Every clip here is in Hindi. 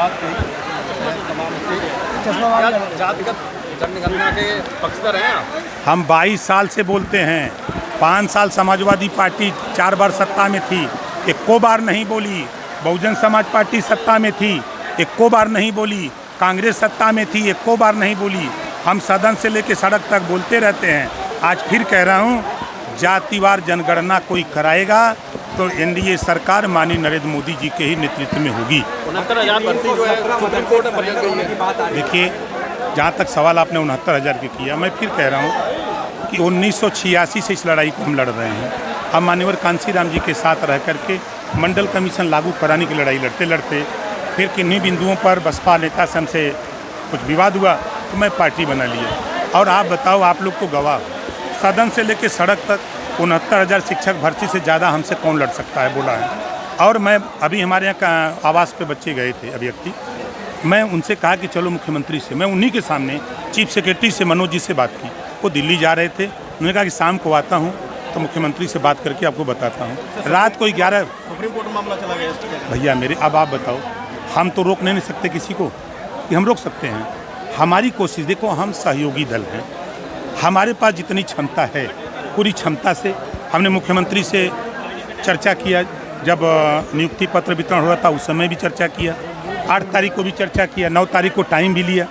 बात की तमाम जातिगत जनगणना के पक्षधर हैं आप? हम 22 साल से बोलते हैं। 5 साल समाजवादी पार्टी 4 बार सत्ता में थी, एको बार नहीं बोली। बहुजन समाज पार्टी सत्ता में थी, एको बार नहीं बोली। कांग्रेस सत्ता में थी, एको बार नहीं बोली। हम सदन से लेकर सड़क तक बोलते रहते हैं। आज फिर कह रहा हूँ, जातिवार जनगणना कोई कराएगा तो एनडीए सरकार माननीय नरेंद्र मोदी जी के ही नेतृत्व में होगी। 69,000 भर्ती जो है सुप्रीम कोर्ट में बदल गई है। देखिए, जहाँ तक सवाल आपने 69,000 की किया, मैं फिर कह रहा हूँ कि 1986 से इस लड़ाई को हम लड़ रहे हैं। हम मान्यवर कांशीराम जी के साथ रह करके मंडल कमीशन लागू कराने की लड़ाई लड़ते लड़ते फिर किन्हीं बिंदुओं पर बसपा नेता से हमसे कुछ विवाद हुआ तो मैं पार्टी बना लिया। और आप बताओ, आप लोग तो गवाह, सदन से लेकर सड़क तक 69,000 शिक्षक भर्ती से ज़्यादा हमसे कौन लड़ सकता है, बोला है। और मैं अभी हमारे यहाँ का आवास पे बच्चे गए थे अभ्यर्थी, मैं उनसे कहा कि चलो मुख्यमंत्री से, मैं उन्हीं के सामने चीफ सेक्रेटरी से मनोज जी से बात की। वो दिल्ली जा रहे थे, उन्होंने कहा कि शाम को आता हूँ तो मुख्यमंत्री से बात करके आपको बताता हूँ। रात को 11 सुप्रीम कोर्ट में मामला चला गया। भैया मेरे, अब आप बताओ, हम तो रोक नहीं सकते किसी को कि हम रोक सकते हैं। हमारी कोशिश, देखो हम सहयोगी दल हैं, हमारे पास जितनी क्षमता है पूरी क्षमता से हमने मुख्यमंत्री से चर्चा किया। जब नियुक्ति पत्र वितरण हो रहा था उस समय भी चर्चा किया, 8 तारीख को भी चर्चा किया, 9 तारीख को टाइम भी लिया।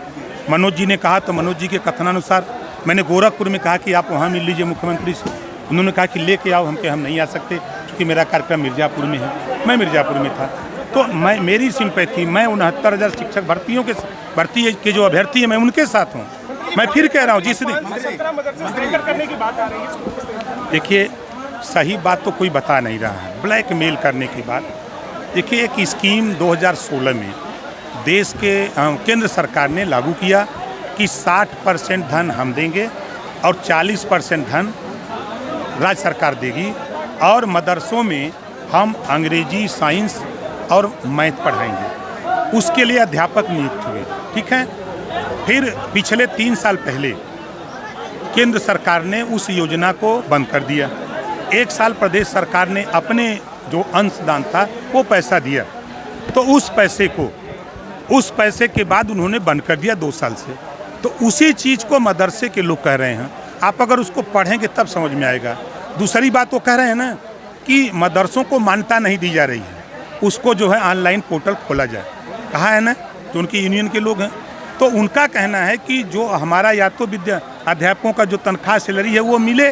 मनोज जी ने कहा तो मनोज जी के कथनानुसार मैंने गोरखपुर में कहा कि आप वहाँ मिल लीजिए मुख्यमंत्री से। उन्होंने कहा कि लेके आओ, हम नहीं आ सकते क्योंकि मेरा कार्यक्रम मिर्ज़ापुर में है। मैं मिर्ज़ापुर में था तो मेरी सिंपैथी, मैं 69,000 शिक्षक भर्ती के जो अभ्यर्थी हैं मैं उनके साथ हूँ। मैं फिर कह रहा हूँ, जिस देखिए सही बात तो कोई बता नहीं रहा है, ब्लैकमेल करने की बात। देखिए, एक स्कीम 2016 में देश के केंद्र सरकार ने लागू किया कि 60% धन हम देंगे और 40% धन राज्य सरकार देगी, और मदरसों में हम अंग्रेजी, साइंस और मैथ पढ़ाएंगे। उसके लिए अध्यापक नियुक्त हुए, ठीक है। फिर पिछले 3 साल पहले केंद्र सरकार ने उस योजना को बंद कर दिया। 1 साल प्रदेश सरकार ने अपने जो अंशदान था वो पैसा दिया, तो उस पैसे के बाद उन्होंने बंद कर दिया 2 साल से। तो उसी चीज़ को मदरसे के लोग कह रहे हैं। आप अगर उसको पढ़ेंगे तब समझ में आएगा। दूसरी बात वो कह रहे हैं ना कि मदरसों को मान्यता नहीं दी जा रही है, उसको जो है ऑनलाइन पोर्टल खोला जाए। कहा है ना, जो उनकी यूनियन के लोग हैं, तो उनका कहना है कि जो हमारा या तो अध्यापकों का जो तनख्वाह सैलरी है वो मिले,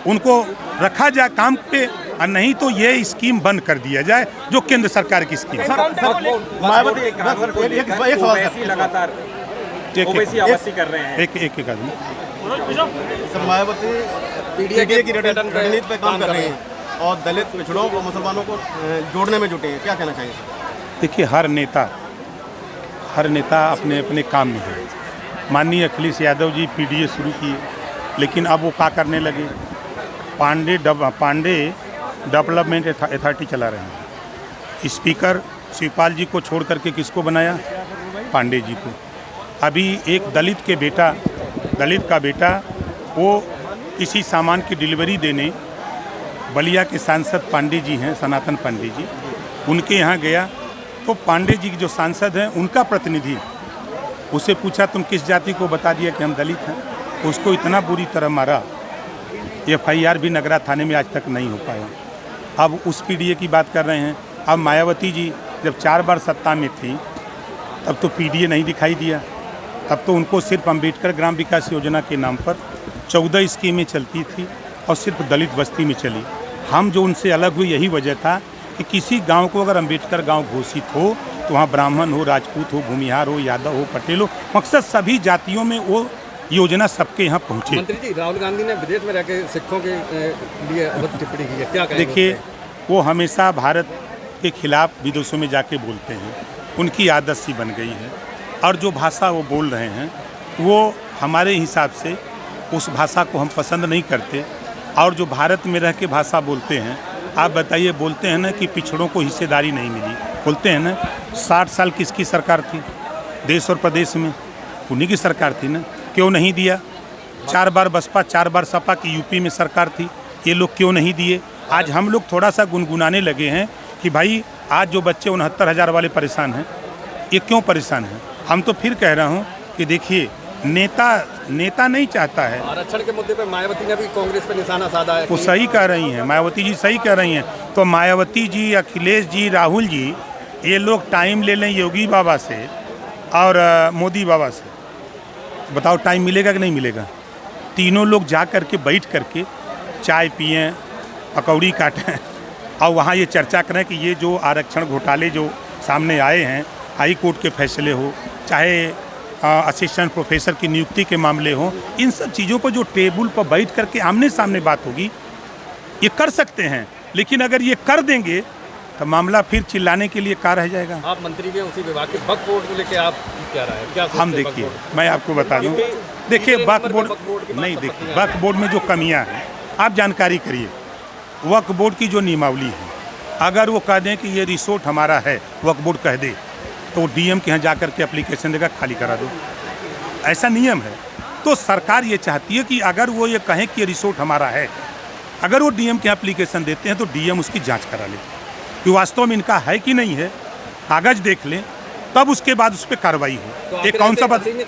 उनको रखा जाए काम पे, और नहीं तो ये स्कीम बंद कर दिया जाए जो केंद्र सरकार की स्कीम है। लगातार आवासी कर रहे हैं। एक आदमी मायावती पीडीए की रणनीति पे काम कर रहे हैं और दलित पिछड़ों को, मुसलमानों को जोड़ने में जुटे हैं, क्या कहना चाहिए? देखिए, हर नेता अपने अपने काम में है। माननीय अखिलेश यादव जी पीडीए शुरू किए, लेकिन अब वो क्या करने लगे, पांडे डेवलपमेंट अथॉरिटी चला रहे हैं। स्पीकर शिवपाल जी को छोड़ करके किसको बनाया? पांडे जी को। अभी एक दलित का बेटा वो किसी सामान की डिलीवरी देने, बलिया के सांसद पांडे जी हैं, सनातन पांडे जी, उनके यहाँ गया तो पांडे जी जो सांसद हैं उनका प्रतिनिधि, उससे पूछा तुम किस जाति को, बता दिया कि हम दलित हैं। उसको इतना बुरी तरह मारा, FIR भी नगरा थाने में आज तक नहीं हो पाया। अब उस पीडीए की बात कर रहे हैं। अब मायावती जी जब 4 बार सत्ता में थी तब तो पीडीए नहीं दिखाई दिया, तब तो उनको सिर्फ अम्बेडकर ग्राम विकास योजना के नाम पर 14 स्कीमें चलती थी और सिर्फ दलित बस्ती में चली। हम जो उनसे अलग हुए यही वजह था कि किसी गांव को अगर अम्बेडकर गांव घोषित हो तो वहाँ ब्राह्मण हो, राजपूत हो, भूमिहार हो, यादव हो, पटेल हो, मकसद सभी जातियों में वो योजना सबके यहाँ पहुँचे। मंत्री जी, राहुल गांधी ने विदेश में रहकर सिखों के लिए टिप्पणी की है, क्या कहेंगे? देखिए, वो हमेशा भारत के खिलाफ विदेशों में जाके बोलते हैं, उनकी आदत सी बन गई है। और जो भाषा वो बोल रहे हैं वो हमारे हिसाब से उस भाषा को हम पसंद नहीं करते। और जो भारत में रह के भाषा बोलते हैं, आप बताइए, बोलते हैं ना कि पिछड़ों को हिस्सेदारी नहीं मिली, बोलते हैं ना। 60 साल किसकी सरकार थी देश और प्रदेश में? उन्हीं की सरकार थी ना, क्यों नहीं दिया? 4 बार बसपा, 4 बार सपा की यूपी में सरकार थी, ये लोग क्यों नहीं दिए? आज हम लोग थोड़ा सा गुनगुनाने लगे हैं कि भाई आज जो बच्चे 69,000 वाले परेशान हैं, ये क्यों परेशान है? हम तो फिर कह रहा हूँ कि देखिए, नेता नहीं चाहता है। आरक्षण के मुद्दे पे मायावती ने भी कांग्रेस पे निशाना साधा है। वो सही कह रही हैं, मायावती जी सही कह रही हैं। तो मायावती जी, अखिलेश जी, राहुल जी, ये लोग टाइम ले लें योगी बाबा से और मोदी बाबा से। बताओ टाइम मिलेगा कि नहीं मिलेगा? तीनों लोग जा कर के बैठ करके चाय पिएं, पकौड़ी काटें और वहाँ ये चर्चा करें कि ये जो आरक्षण घोटाले जो सामने आए हैं, हाई कोर्ट के फैसले हो, चाहे असिस्टेंट प्रोफेसर की नियुक्ति के मामले हों, इन सब चीज़ों पर जो टेबल पर बैठ करके आमने सामने बात होगी, ये कर सकते हैं। लेकिन अगर ये कर देंगे तो मामला फिर चिल्लाने के लिए क्या रह जाएगा? आप मंत्री भी हैं उसी विभाग के, वक्फ बोर्ड को लेकर आप क्या राय है? क्या हम देखिए, मैं आपको बता दूं, देखिए वक्फ बोर्ड नहीं, देखिए वक्फ बोर्ड में जो कमियां हैं आप जानकारी करिए। वक्फ बोर्ड की जो नियमावली है, अगर वो कह दें कि ये रिसोर्ट हमारा है, वक्फ बोर्ड कह दे, तो डीएम के यहाँ जा कर के एप्लीकेशन देगा, खाली करा दो, ऐसा नियम है। तो सरकार ये चाहती है कि अगर वो ये कहें कि ये रिसोर्ट हमारा है, अगर वो डीएम के यहाँ एप्लीकेशन देते हैं तो डीएम उसकी जांच करा ले कि वास्तव में इनका है कि नहीं है, कागज देख लें, तब उसके बाद उस पर कार्रवाई हो। तो ये कौन सा बात?